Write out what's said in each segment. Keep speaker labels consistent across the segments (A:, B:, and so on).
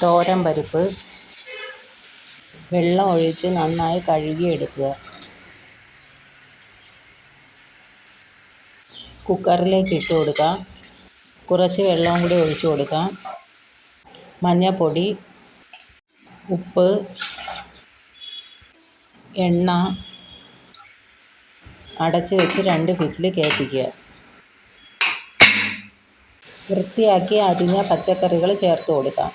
A: തോരൻ പരിപ്പ് വെള്ളം ഒഴിച്ച് നന്നായി കഴുകിയെടുക്കുക. കുക്കറിലേക്ക് ഇട്ട് കൊടുക്കുക. കുറച്ച് വെള്ളവും കൂടി ഒഴിച്ച് കൊടുക്കാം. മഞ്ഞൾപ്പൊടി, ഉപ്പ്, എണ്ണ, അടച്ച് വെച്ച് 2 വിസിൽ കേൾപ്പിക്കുക. വൃത്തിയാക്കി അരിഞ്ഞ പച്ചക്കറികൾ ചേർത്ത് കൊടുക്കാം.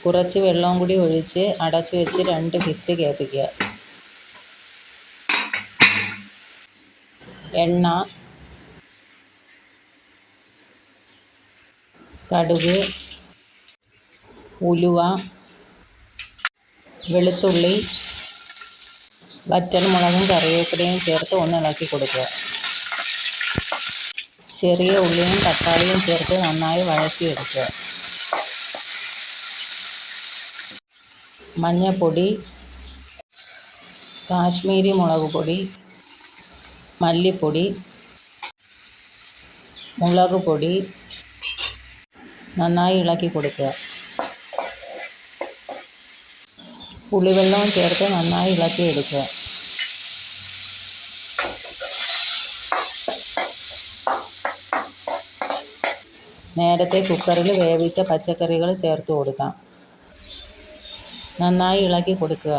A: കുറച്ച് വെള്ളവും കൂടി ഒഴിച്ച് അടച്ച് വെച്ച് 2 വിസിൽ കേൾപ്പിക്കുക. എണ്ണ, കടുക്, ഉലുവ, വെളുത്തുള്ളി, വറ്റൽമുളകും കറിവേപ്പിലയും ചേർത്ത് ഒന്ന് ഇളക്കി കൊടുക്കുക. ചെറിയ ഉള്ളിയും തക്കാളിയും ചേർത്ത് നന്നായി വഴറ്റിയെടുക്കുക. മഞ്ഞൾപ്പൊടി, കാശ്മീരി മുളക് പൊടി, മല്ലിപ്പൊടി, മുളക് പൊടി നന്നായി ഇളക്കി കൊടുക്കുക. പുളിവെള്ളവും ചേർത്ത് നന്നായി ഇളക്കിയെടുക്കുക. നേരത്തെ കുക്കറിൽ വേവിച്ച പച്ചക്കറികൾ ചേർത്ത് കൊടുക്കാം. നന്നായി ഇളക്കി കൊടുക്കുക.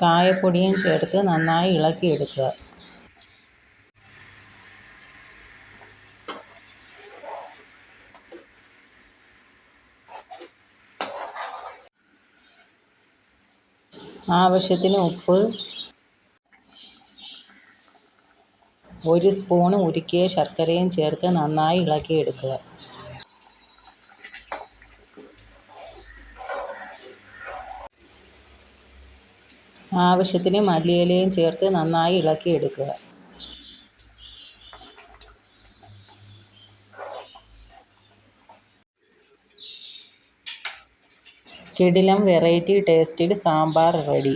A: കായപ്പൊടിയും ചേർത്ത് നന്നായി ഇളക്കിയെടുക്കുക. ആവശ്യത്തിന് ഉപ്പ്, 1 സ്പൂൺ ഉരുക്കിയ ശർക്കരയും ചേർത്ത് നന്നായി ഇളക്കിയെടുക്കുക. ആവശ്യത്തിന് മല്ലിയിലയും ചേർത്ത് നന്നായി ഇളക്കിയെടുക്കുക. കിടിലം വെറൈറ്റി ടേസ്റ്റിൽ സാമ്പാർ റെഡി.